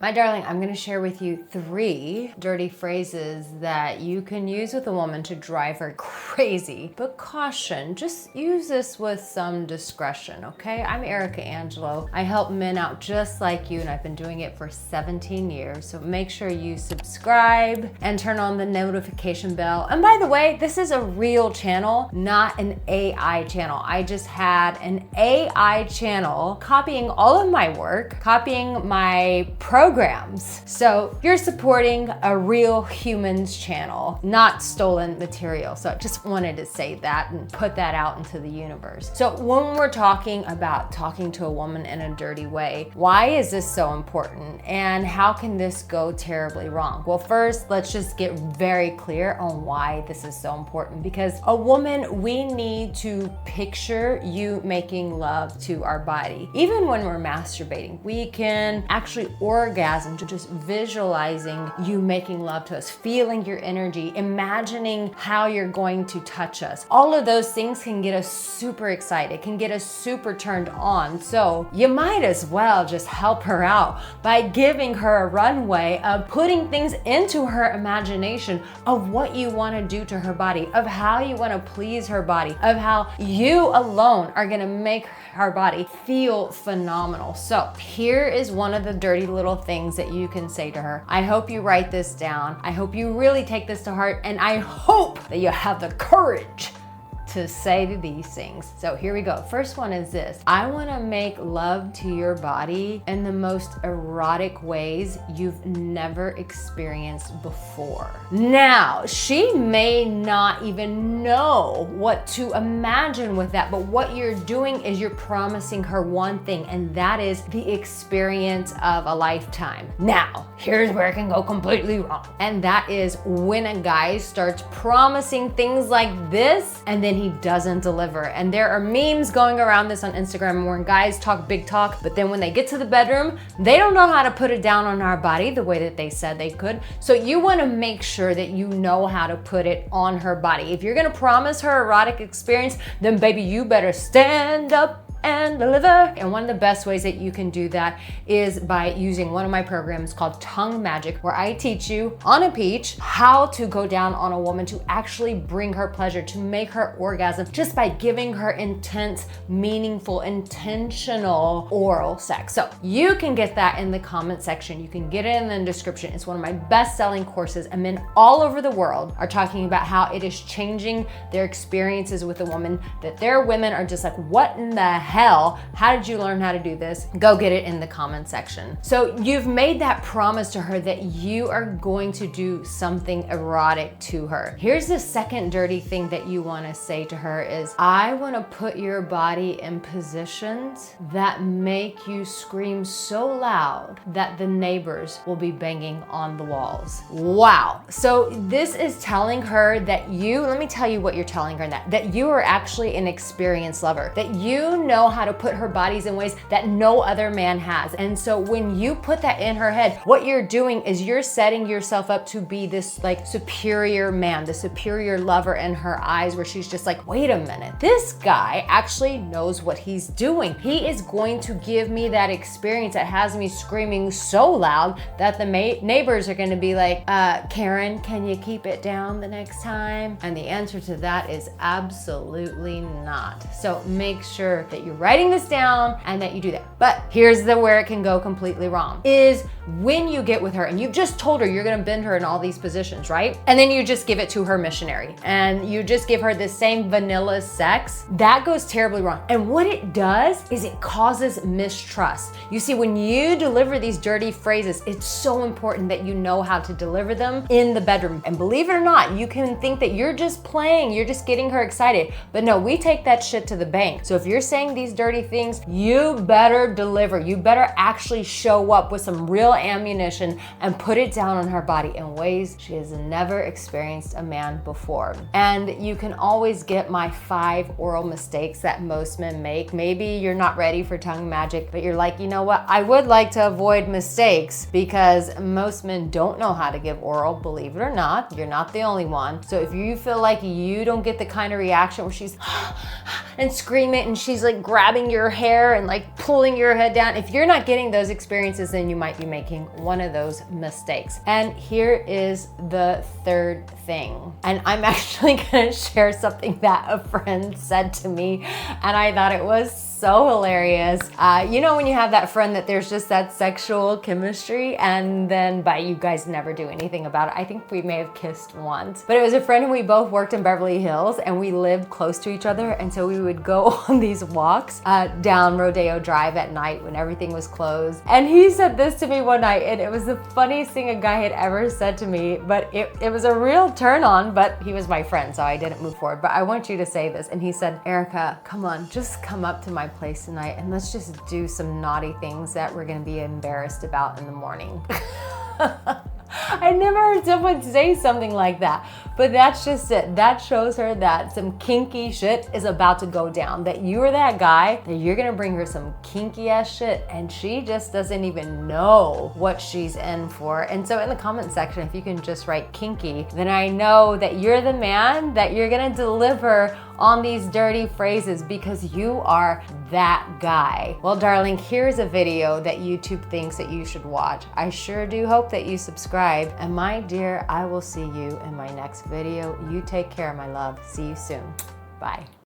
My darling, I'm gonna share with you 3 dirty phrases that you can use with a woman to drive her crazy. But caution, just use this with some discretion, okay? I'm Arica Angelo. I help men out just like you, and I've been doing it for 17 years. So make sure you subscribe and turn on the notification bell. And by the way, this is a real channel, not an AI channel. I just had an AI channel copying all of my work, copying my programs. So you're supporting a real humans channel, not stolen material. So I just wanted to say that and put that out into the universe. So when we're talking about talking to a woman in a dirty way, why is this so important? And how can this go terribly wrong? Well, first, let's just get very clear on why this is so important. Because a woman, we need to picture you making love to our body. Even when we're masturbating, we can actually orgasm to just visualizing you making love to us, feeling your energy, imagining how you're going to touch us. All of those things can get us super excited, can get us super turned on. So you might as well just help her out by giving her a runway of putting things into her imagination of what you want to do to her body, of how you want to please her body, of how you alone are going to make her body feel phenomenal. So here is one of the dirty little things that you can say to her. I hope you write this down. I hope you really take this to heart, and I hope that you have the courage to say these things. So here we go. First one is this. I want to make love to your body in the most erotic ways you've never experienced before. Now, she may not even know what to imagine with that, but what you're doing is you're promising her one thing, and that is the experience of a lifetime. Now, here's where it can go completely wrong. And that is when a guy starts promising things like this, and then he doesn't deliver. And there are memes going around this on Instagram where guys talk big talk, but then when they get to the bedroom, they don't know how to put it down on our body the way that they said they could. So you want to make sure that you know how to put it on her body. If you're going to promise her erotic experience, then baby, you better stand up and deliver. And one of the best ways that you can do that is by using one of my programs called Tongue Magic, where I teach you on a peach how to go down on a woman to actually bring her pleasure, to make her orgasm, just by giving her intense, meaningful, intentional oral sex. So you can get that in the comment section. You can get it in the description. It's one of my best-selling courses, and men all over the world are talking about how it is changing their experiences with a woman, that their women are just like, what in the hell? How did you learn how to do this? Go get it in the comment section. So you've made that promise to her that you are going to do something erotic to her. Here's the second dirty thing that you want to say to her is, I want to put your body in positions that make you scream so loud that the neighbors will be banging on the walls. Wow. So this is telling her that let me tell you what you're telling her, that you are actually an experienced lover, that you know how to put her bodies in ways that no other man has. And so when you put that in her head, what you're doing is you're setting yourself up to be this like superior man, the superior lover in her eyes, where she's just like, wait a minute, this guy actually knows what he's doing. He is going to give me that experience that has me screaming so loud that the neighbors are going to be like, Karen, can you keep it down the next time? And the answer to that is absolutely not. So make sure that you're writing this down and that you do that. But here's where it can go completely wrong, is when you get with her and you've just told her you're gonna bend her in all these positions, right? And then you just give it to her missionary and you just give her the same vanilla sex. That goes terribly wrong. And what it does is it causes mistrust. You see, when you deliver these dirty phrases, it's so important that you know how to deliver them in the bedroom. And believe it or not, you can think that you're just playing, you're just getting her excited. But no, we take that shit to the bank. So if you're saying these dirty things, you better deliver. You better actually show up with some real ammunition and put it down on her body in ways she has never experienced a man before. And you can always get my 5 oral mistakes that most men make. Maybe you're not ready for tongue magic, but you're like, you know what? I would like to avoid mistakes because most men don't know how to give oral, believe it or not. You're not the only one. So if you feel like you don't get the kind of reaction where she's and screaming and she's like grabbing your hair and like pulling your head down, if you're not getting those experiences, then you might be making making one of those mistakes. And here is the third thing. And I'm actually gonna share something that a friend said to me, and I thought it was so hilarious. You know when you have that friend that there's just that sexual chemistry and then but you guys never do anything about it. I think we may have kissed once, but it was a friend and we both worked in Beverly Hills and we lived close to each other, and so we would go on these walks down Rodeo Drive at night when everything was closed. And he said this to me one night, and it was the funniest thing a guy had ever said to me, but it was a real turn on, but he was my friend, so I didn't move forward. But I want you to say this. And he said, Arica, come on, just come up to my place tonight and let's just do some naughty things that we're gonna be embarrassed about in the morning. I never heard someone say something like that, but that's just it. That shows her that some kinky shit is about to go down, that you are that guy, that you're gonna bring her some kinky ass shit and she just doesn't even know what she's in for. And so in the comment section, if you can just write kinky, then I know that you're the man, that you're gonna deliver on these dirty phrases because you are that guy. Well, darling, here's a video that YouTube thinks that you should watch. I sure do hope that you subscribe. And my dear, I will see you in my next video. You take care, my love. See you soon. Bye.